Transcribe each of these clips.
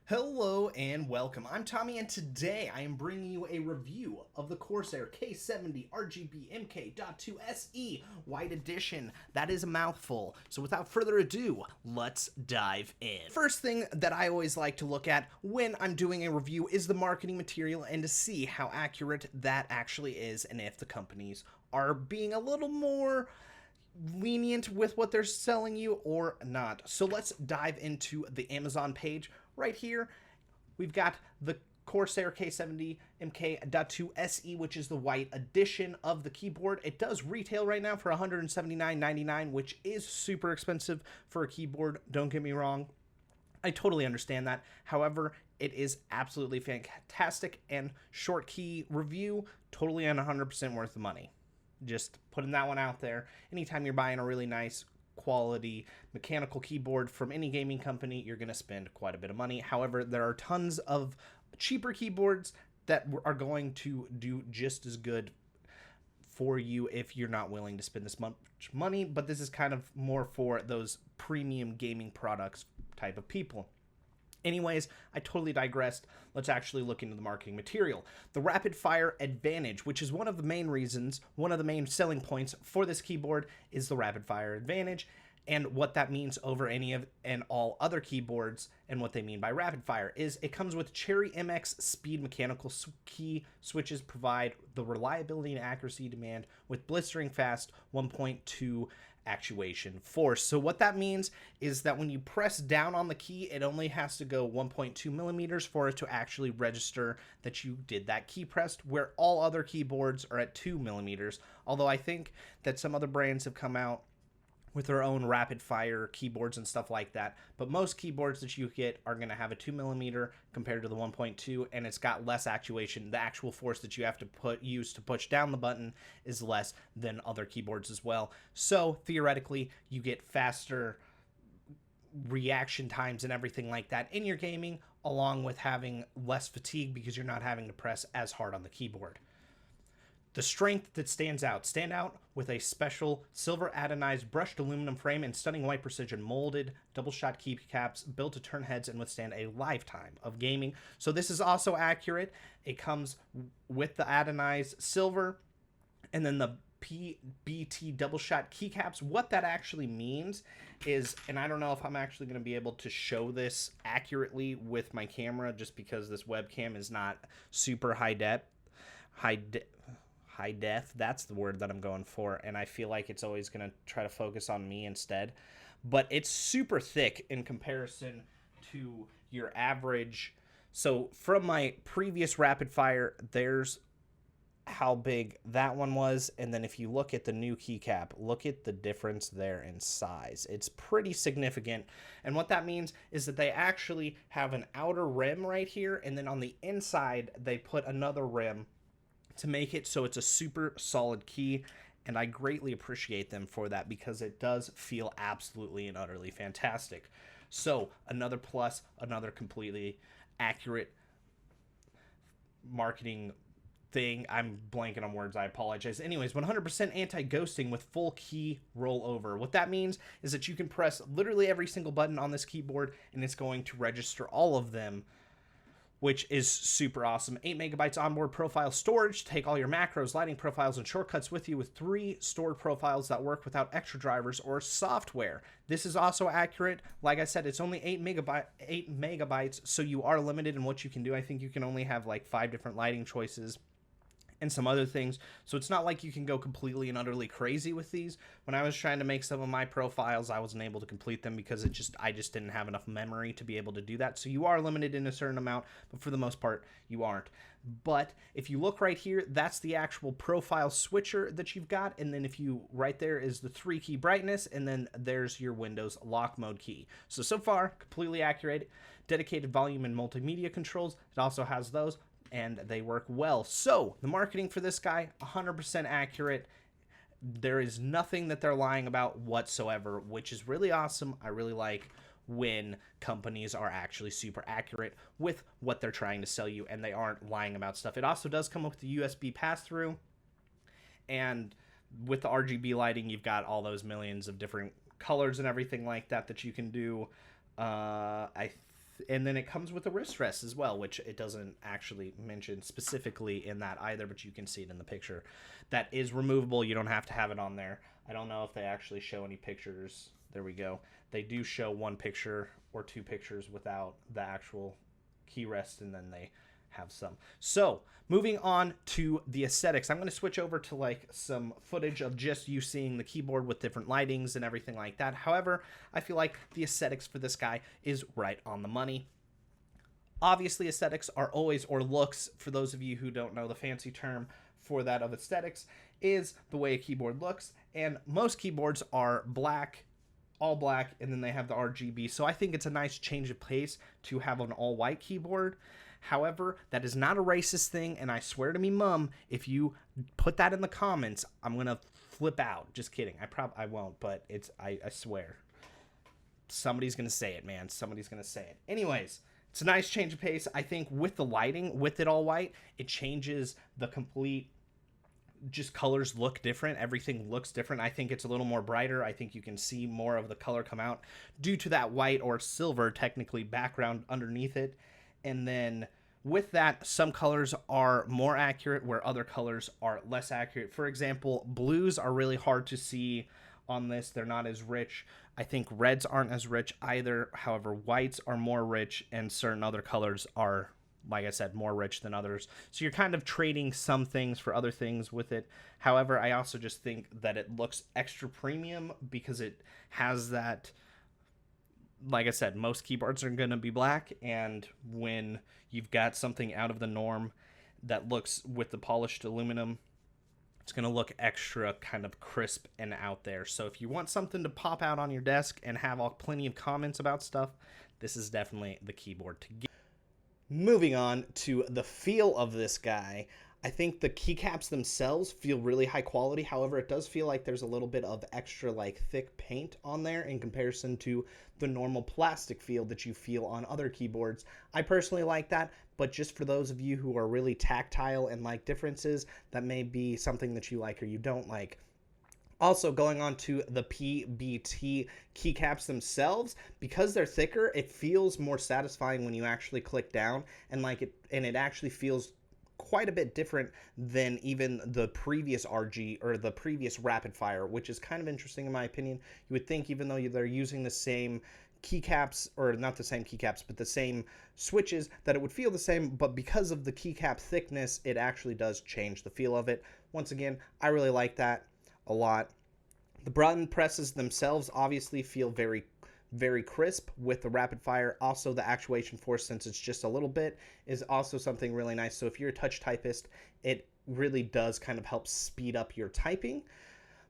Hello and welcome. I'm Tommy, and today I am bringing you a review of the Corsair K70 MK2 SE White Edition. That is a mouthful. So without further ado, let's dive in. First thing that I always like to look at when I'm doing a review is the marketing material and to see how accurate that actually is and if the companies are being a little more lenient with what they're selling you or not. So let's dive into the Amazon page. Right here, we've got the Corsair K70 MK2 SE, which is the white edition of the keyboard. It does retail right now for $179.99, which is super expensive for a keyboard. Don't get me wrong. I totally understand that. However, it is absolutely fantastic, and short key review, totally and 100% worth the money. Just putting that one out there. Anytime you're buying a really nice quality mechanical keyboard from any gaming company, you're going to spend quite a bit of money. However, there are tons of cheaper keyboards that are going to do just as good for you if you're not willing to spend this much money, but this is kind of more for those premium gaming products type of people. Anyways, I totally digressed. Let's actually look into the marketing material. The Rapidfire Advantage, which is one of the main reasons, one of the main selling points for this keyboard is the Rapidfire Advantage, and what that means over any of and all other keyboards, and what they mean by Rapidfire is it comes with Cherry MX speed mechanical key switches, provide the reliability and accuracy demand with blistering fast 1.2 actuation force. So what that means is that when you press down on the key, it only has to go 1.2 millimeters for it to actually register that you did that key pressed, where all other keyboards are at 2 millimeters. Although I think that some other brands have come out with their own rapid fire keyboards and stuff like that, but most keyboards that you get are going to have a 2 millimeter compared to the 1.2, and it's got less actuation. The actual force that you have to use to push down the button is less than other keyboards as well. So theoretically, you get faster reaction times and everything like that in your gaming, along with having less fatigue because you're not having to press as hard on the keyboard. The strength that stand out with a special silver anodized brushed aluminum frame and stunning white precision molded double shot keycaps built to turn heads and withstand a lifetime of gaming. So this is also accurate. It comes with the anodized silver and then the PBT double shot keycaps. What that actually means is, and I don't know if I'm actually going to be able to show this accurately with my camera just because this webcam is not super high def, that's the word that I'm going for, and I feel like it's always going to try to focus on me instead. But it's super thick in comparison to your average. So from my previous Rapidfire, there's how big that one was, and then if you look at the new keycap, look at the difference there in size. It's pretty significant, and what that means is that they actually have an outer rim right here, and then on the inside they put another rim to make it so it's a super solid key, and I greatly appreciate them for that because it does feel absolutely and utterly fantastic. So another plus, another completely accurate marketing thing. I'm blanking on words, I apologize. Anyways, 100% anti-ghosting with full key rollover. What that means is that you can press literally every single button on this keyboard and it's going to register all of them, which is super awesome. 8 megabytes onboard profile storage. Take all your macros, lighting profiles, and shortcuts with you with 3 stored profiles that work without extra drivers or software. This is also accurate. Like I said, it's only 8 megabytes, so you are limited in what you can do. I think you can only have like 5 different lighting choices and some other things. So it's not like you can go completely and utterly crazy with these. When I was trying to make some of my profiles, I wasn't able to complete them because I just didn't have enough memory to be able to do that. So you are limited in a certain amount, but for the most part, you aren't. But if you look right here, that's the actual profile switcher that you've got. And then if you, right there is the 3-key brightness, and then there's your Windows lock mode key. So far, completely accurate. Dedicated volume and multimedia controls. It also has those, and they work well. So the marketing for this guy, 100% accurate. There is nothing that they're lying about whatsoever, which is really awesome. I really like when companies are actually super accurate with what they're trying to sell you and they aren't lying about stuff. It also does come with the USB pass-through, and with the RGB lighting, you've got all those millions of different colors and everything like that that you can do. I and then it comes with a wrist rest as well, which it doesn't actually mention specifically in that either, but you can see it in the picture. That is removable. You don't have to have it on there. I don't know if they actually show any pictures. There we go. They do show one picture or two pictures without the actual key rest, and then they have some. So moving on to the aesthetics, I'm going to switch over to like some footage of just you seeing the keyboard with different lightings and everything like that. However, I feel like the aesthetics for this guy is right on the money. Obviously, aesthetics are always, or looks, for those of you who don't know the fancy term for that of aesthetics, is the way a keyboard looks. And most keyboards are black, all black, and then they have the RGB. So I think it's a nice change of pace to have an all white keyboard. However, that is not a racist thing, and I swear to me mum, if you put that in the comments, I'm gonna flip out. Just kidding. I won't, but I swear. Somebody's gonna say it, man. Somebody's gonna say it. Anyways, it's a nice change of pace. I think with the lighting, with it all white, it changes the complete, just colors look different. Everything looks different. I think it's a little more brighter. I think you can see more of the color come out due to that white or silver, technically, background underneath it. And then with that, some colors are more accurate where other colors are less accurate. For example, blues are really hard to see on this. They're not as rich. I think reds aren't as rich either. However, whites are more rich, and certain other colors are, like I said, more rich than others. So you're kind of trading some things for other things with it. However, I also just think that it looks extra premium because it has that, like I said, most keyboards are going to be black, and when you've got something out of the norm that looks with the polished aluminum, it's going to look extra kind of crisp and out there. So if you want something to pop out on your desk and have plenty of comments about stuff, this is definitely the keyboard to get. Moving on to the feel of this guy, I think the keycaps themselves feel really high quality. However, it does feel like there's a little bit of extra like thick paint on there in comparison to the normal plastic feel that you feel on other keyboards. I personally like that, but just for those of you who are really tactile and like differences, that may be something that you like or you don't like. Also, going on to the PBT keycaps themselves, because they're thicker, it feels more satisfying when you actually click down, and it actually feels quite a bit different than even the previous RG or the previous Rapidfire, which is kind of interesting in my opinion. You would think, even though they're using the same keycaps, or not the same keycaps, but the same switches, that it would feel the same, but because of the keycap thickness, it actually does change the feel of it. Once again, I really like that a lot. The button presses themselves obviously feel very, very crisp with the Rapidfire. Also, the actuation force, since it's just a little bit, is also something really nice. So if you're a touch typist, it really does kind of help speed up your typing.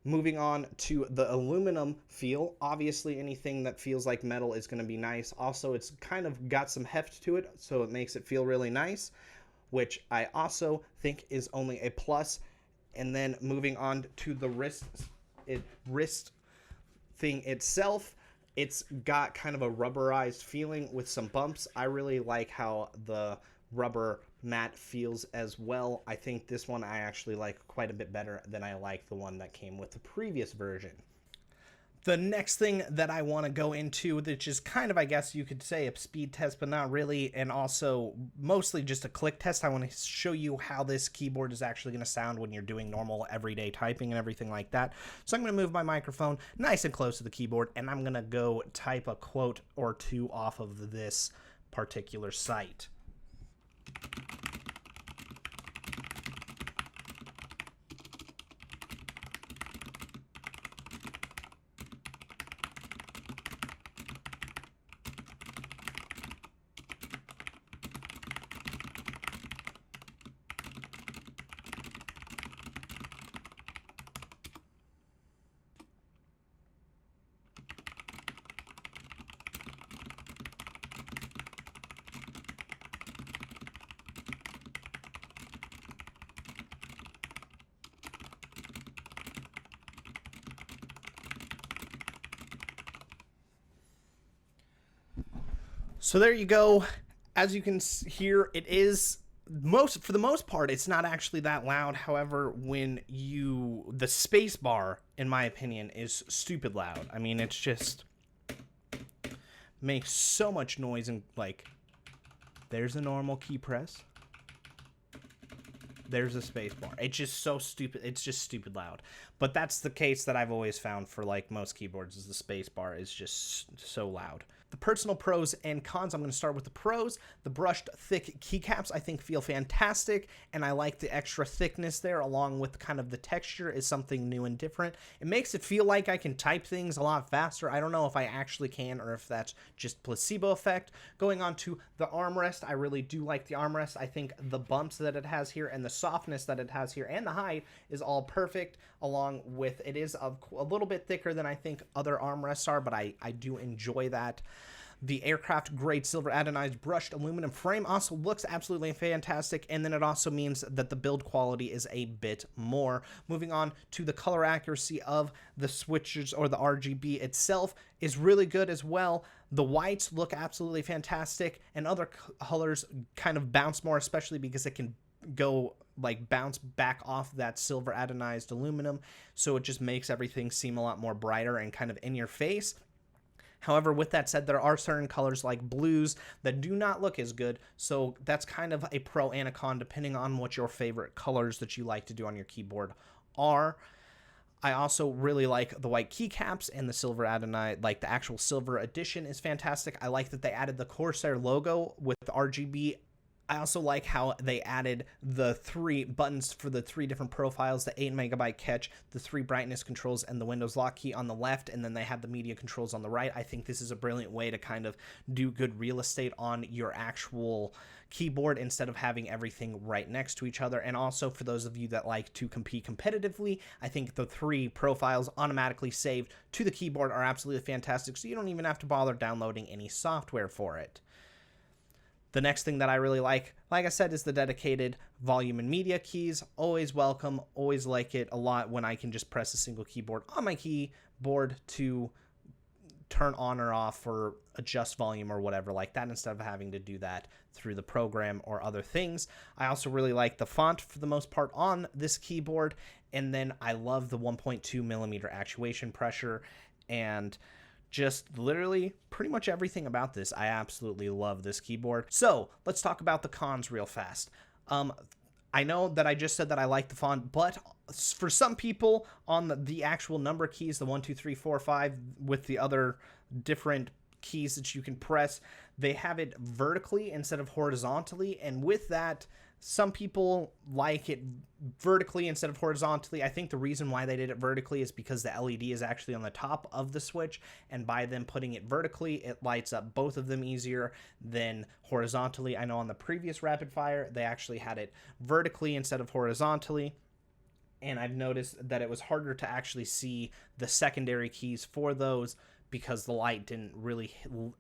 Moving on to the aluminum feel, obviously anything that feels like metal is going to be nice. Also, it's kind of got some heft to it, so it makes it feel really nice, which I also think is only a plus. And then moving on to the wrist thing itself, it's got kind of a rubberized feeling with some bumps. I really like how the rubber mat feels as well. I think this one I actually like quite a bit better than I like the one that came with the previous version. The next thing that I want to go into, which is kind of, I guess you could say, a speed test, but not really, and also mostly just a click test. I want to show you how this keyboard is actually going to sound when you're doing normal everyday typing and everything like that. So I'm going to move my microphone nice and close to the keyboard, and I'm going to go type a quote or two off of this particular site. So there you go. As you can hear, it is for the most part, it's not actually that loud. However, the Spacebar, in my opinion, is stupid loud. I mean, it's just makes so much noise, and like, there's a normal key press. There's a spacebar. It's just so stupid. It's just stupid loud. But that's the case that I've always found for like most keyboards, is the spacebar is just so loud. The personal pros and cons, I'm going to start with the pros. The brushed thick keycaps I think feel fantastic, and I like the extra thickness there, along with kind of the texture is something new and different. It makes it feel like I can type things a lot faster. I don't know if I actually can or if that's just placebo effect. Going on to the armrest, I really do like the armrest. I think the bumps that it has here and the softness that it has here and the height is all perfect, along with it is a little bit thicker than I think other armrests are, but I do enjoy that. The aircraft grade silver anodized brushed aluminum frame also looks absolutely fantastic, and then it also means that the build quality is a bit more. Moving on to the color accuracy of the switches, or the RGB itself, is really good as well. The whites look absolutely fantastic, and other colors kind of bounce more, especially because it can go like bounce back off that silver anodized aluminum, so it just makes everything seem a lot more brighter and kind of in your face. However, with that said, there are certain colors like blues that do not look as good, so that's kind of a pro and a con depending on what your favorite colors that you like to do on your keyboard are. I also really like the white keycaps, and the silver anodized, like the actual silver edition is fantastic. I like that they added the Corsair logo with the RGB. I also like how they added the 3 buttons for the 3 different profiles, the 8 megabyte catch, the 3 brightness controls, and the Windows lock key on the left, and then they have the media controls on the right. I think this is a brilliant way to kind of do good real estate on your actual keyboard instead of having everything right next to each other. And also, for those of you that like to compete competitively, I think the 3 profiles automatically saved to the keyboard are absolutely fantastic, so you don't even have to bother downloading any software for it. The next thing that I really like I said, is the dedicated volume and media keys. Always welcome, always like it a lot when I can just press a single keyboard on my keyboard to turn on or off or adjust volume or whatever like that, instead of having to do that through the program or other things. I also really like the font for the most part on this keyboard, and then I love the 1.2 millimeter actuation pressure, and just literally pretty much everything about this. I absolutely love this keyboard. So let's talk about the cons real fast. I know that I just said that I like the font, but for some people on the actual number keys, the 1, 2, 3, 4, 5, with the other different keys that you can press, they have it vertically instead of horizontally. And with that, some people like it vertically instead of horizontally. I think the reason why they did it vertically is because the LED is actually on the top of the switch, and by them putting it vertically, it lights up both of them easier than horizontally. I know on the previous Rapidfire, they actually had it vertically instead of horizontally, and I've noticed that it was harder to actually see the secondary keys for those because the light didn't really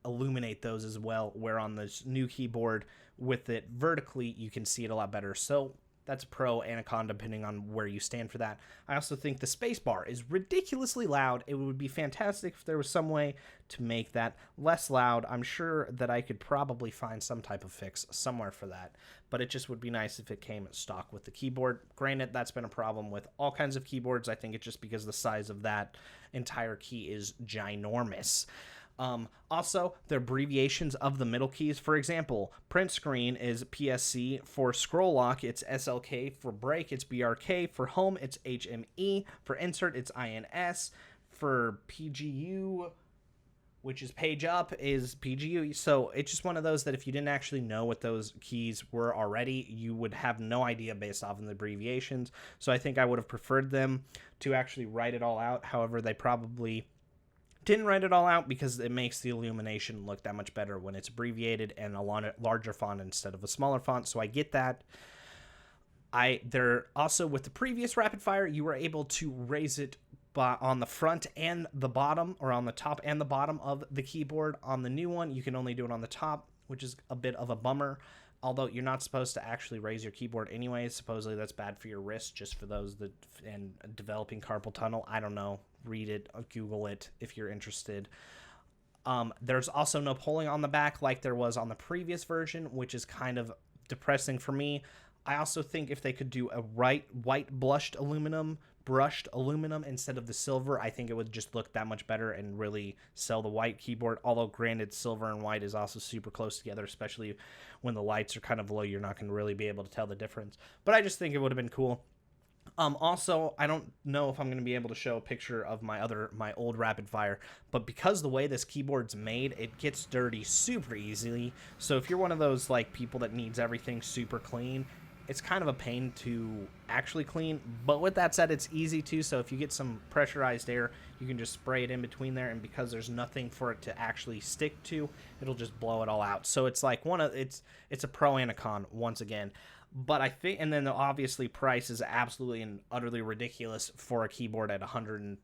illuminate those as well, where on this new keyboard with it vertically, you can see it a lot better. So that's a pro and a con depending on where you stand for that. I also think the spacebar is ridiculously loud. It would be fantastic if there was some way to make that less loud. I'm sure that I could probably find some type of fix somewhere for that, but it just would be nice if it came stock with the keyboard. Granted, that's been a problem with all kinds of keyboards. I think it's just because the size of that entire key is ginormous. Also, the abbreviations of the middle keys. For example, print screen is PSC. For scroll lock, it's SLK. For break, it's BRK. For home, it's HME. For insert, it's INS. For PGU, which is page up, is PGU. So it's just one of those that if you didn't actually know what those keys were already, you would have no idea based off of the abbreviations. So I think I would have preferred them to actually write it all out. However, they probably didn't write it all out because it makes the illumination look that much better when it's abbreviated and a larger font instead of a smaller font. So I get that. They're also, with the previous Rapidfire, you were able to raise it on the front and the bottom, or on the top and the bottom of the keyboard. On the new one, you can only do it on the top, which is a bit of a bummer. Although you're not supposed to actually raise your keyboard anyways. Supposedly that's bad for your wrist, just for those that and developing carpal tunnel. I don't know. Read it, Google it if you're interested. There's also no pulling on the back like there was on the previous version, which is kind of depressing for me. I also think if they could do a white blushed aluminum brushed aluminum instead of the silver, I think it would just look that much better and really sell the white keyboard. Although granted, silver and white is also super close together, especially when the lights are kind of low. You're not going to really be able to tell the difference. But I just think it would have been cool. Also, I don't know if I'm going to be able to show a picture of my old Rapidfire, but because the way this keyboard's made, it gets dirty super easily. So if you're one of those like people that needs everything super clean, it's kind of a pain to actually clean. But with that said, it's easy to. So if you get some pressurized air, you can just spray it in between there, and because there's nothing for it to actually stick to, it'll just blow it all out. So it's like it's a pro and a con once again. But I think, and then obviously price is absolutely and utterly ridiculous for a keyboard at $180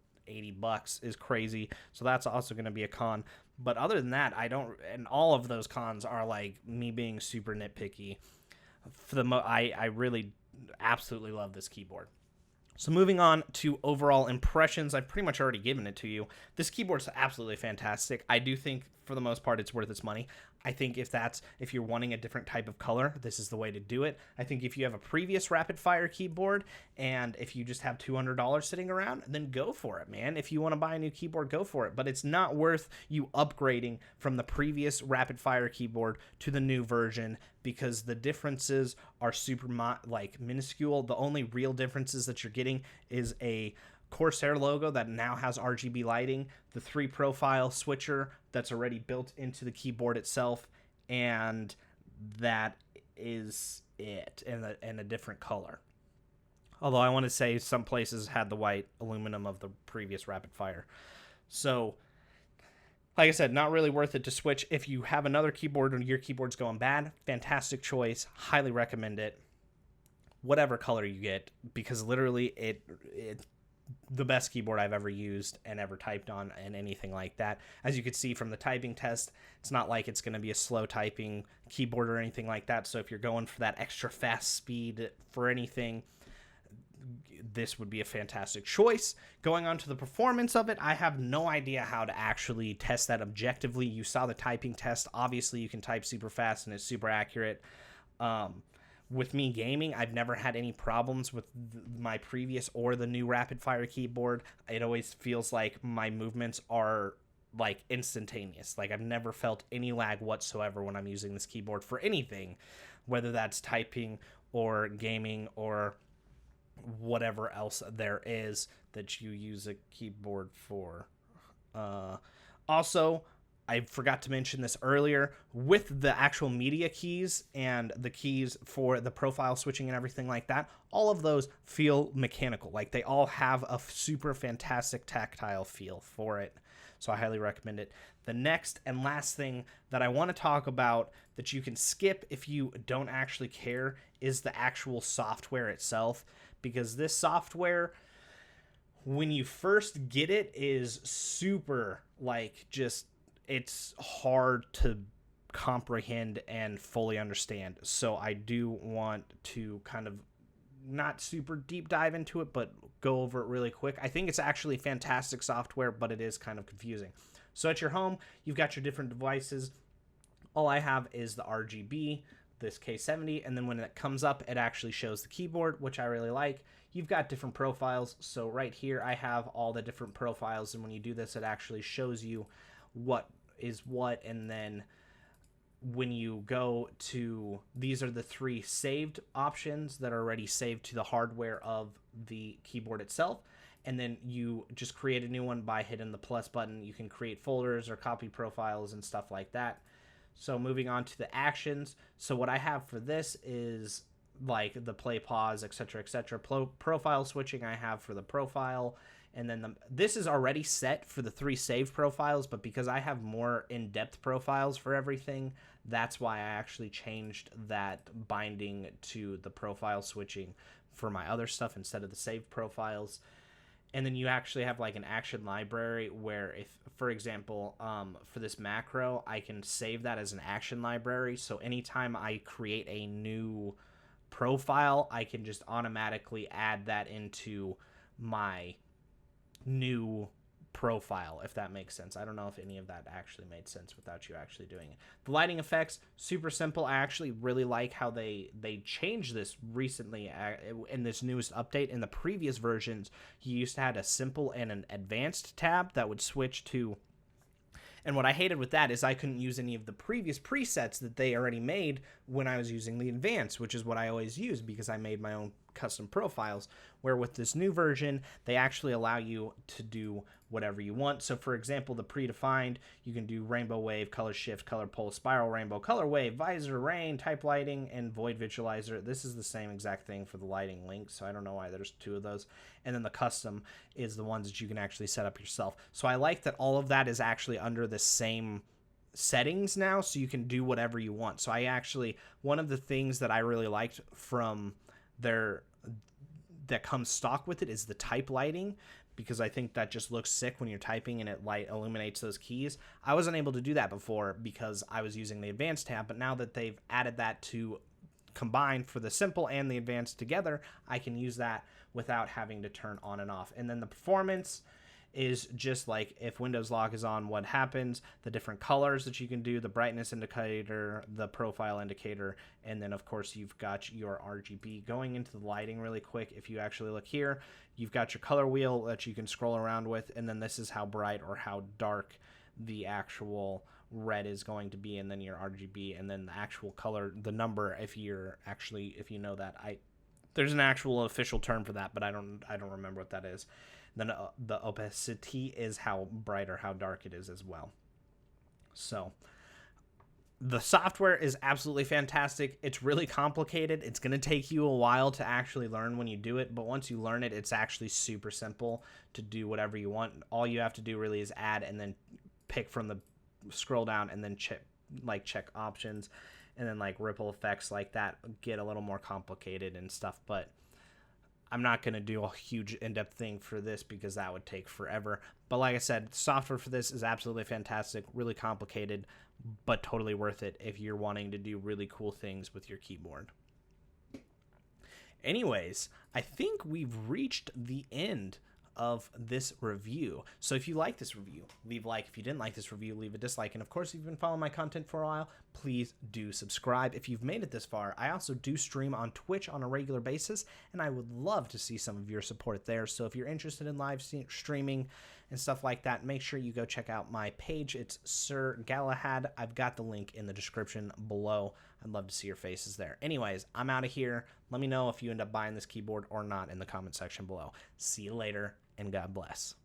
is crazy. So that's also going to be a con. But other than that, and all of those cons are like me being super nitpicky. I really absolutely love this keyboard. So moving on to overall impressions, I've pretty much already given it to you. This keyboard's absolutely fantastic. I do think for the most part it's worth its money. I think if you're wanting a different type of color, this is the way to do it. I think if you have a previous Rapidfire keyboard and if you just have $200 sitting around, then go for it, man. If you want to buy a new keyboard, go for it. But it's not worth you upgrading from the previous Rapidfire keyboard to the new version because the differences are super minuscule. The only real differences that you're getting is a Corsair logo that now has RGB lighting, the 3-profile switcher that's already built into the keyboard itself, and that is it, and a different color. Although I want to say some places had the white aluminum of the previous Rapidfire. So, like I said, not really worth it to switch. If you have another keyboard and your keyboard's going bad, fantastic choice. Highly recommend it. Whatever color you get, because literally it the best keyboard I've ever used and ever typed on and anything like that. As you could see from the typing test, it's not like it's going to be a slow typing keyboard or anything like that. So if you're going for that extra fast speed for anything, this would be a fantastic choice. Going on to the performance of it, I have no idea how to actually test that objectively. You saw the typing test. Obviously, you can type super fast and it's super accurate. With me gaming, I've never had any problems with my previous or the new Rapidfire keyboard. It always feels like my movements are like instantaneous. Like I've never felt any lag whatsoever when I'm using this keyboard for anything, whether that's typing or gaming or whatever else there is that you use a keyboard for. Also, I forgot to mention this earlier, with the actual media keys and the keys for the profile switching and everything like that, all of those feel mechanical. Like they all have a super fantastic tactile feel for it. So I highly recommend it. The next and last thing that I want to talk about that you can skip if you don't actually care is the actual software itself. Because this software, when you first get it, is super it's hard to comprehend and fully understand. So I do want to kind of not super deep dive into it, but go over it really quick. I think it's actually fantastic software, but it is kind of confusing. So at your home, you've got your different devices. All I have is the RGB, this K70, and then when it comes up, it actually shows the keyboard, which I really like. You've got different profiles. So right here, I have all the different profiles, and when you do this, it actually shows you what is what, and then when you go to, these are the 3 saved options that are already saved to the hardware of the keyboard itself, and then you just create a new one by hitting the plus button. You can create folders or copy profiles and stuff like that. So moving on to the actions, so what I have for this is like the play, pause, etc., etc. Profile switching I have for the profile. And then this is already set for the 3 saved profiles, but because I have more in-depth profiles for everything, that's why I actually changed that binding to the profile switching for my other stuff instead of the saved profiles. And then you actually have like an action library where if, for example, for this macro, I can save that as an action library. So anytime I create a new profile, I can just automatically add that into my new profile, if that makes sense. I don't know if any of that actually made sense without you actually doing it. The lighting effects, super simple. I actually really like how they changed this recently in this newest update. In the previous versions, you used to have a simple and an advanced tab that would switch to, and what I hated with that is I couldn't use any of the previous presets that they already made when I was using the advanced, which is what I always use because I made my own custom profiles, where with this new version, they actually allow you to do whatever you want. So for example, the predefined, you can do rainbow wave, color shift, color pulse, spiral rainbow, color wave, visor, rain, type lighting, and void visualizer. This is the same exact thing for the lighting link, so I don't know why there's two of those. And then the custom is the ones that you can actually set up yourself. So I like that all of that is actually under the same settings now, so you can do whatever you want. So I actually, one of the things that I really liked from that comes stock with it is the type lighting, because I think that just looks sick when you're typing and it illuminates those keys. I wasn't able to do that before because I was using the advanced tab, but now that they've added that to combine for the simple and the advanced together, I can use that without having to turn on and off. And then the performance is just like if Windows lock is on, what happens, the different colors that you can do, the brightness indicator, the profile indicator, and then of course you've got your RGB. Going into the lighting really quick, if you actually look here, you've got your color wheel that you can scroll around with, and then this is how bright or how dark the actual red is going to be, and then your RGB, and then the actual color, the number, if you know that. There's an actual official term for that, but I don't remember what that is. Then the opacity is how bright or how dark it is as well. So the software is absolutely fantastic. It's really complicated. It's going to take you a while to actually learn when you do it, but once you learn it, it's actually super simple to do whatever you want. All you have to do really is add and then pick from the scroll down and then check options, and then like ripple effects like that get a little more complicated and stuff, but I'm not going to do a huge in-depth thing for this because that would take forever. But like I said, software for this is absolutely fantastic, really complicated, but totally worth it if you're wanting to do really cool things with your keyboard. Anyways, I think we've reached the end of this review. So if you like this review, leave a like. If you didn't like this review, leave a dislike. And of course, if you've been following my content for a while, please do subscribe. If you've made it this far, I also do stream on Twitch on a regular basis, and I would love to see some of your support there. So if you're interested in live streaming and stuff like that, make sure you go check out my page. It's Sir Galahad. I've got the link in the description below. I'd love to see your faces there. Anyways, I'm out of here. Let me know if you end up buying this keyboard or not in the comment section below. See you later, and God bless.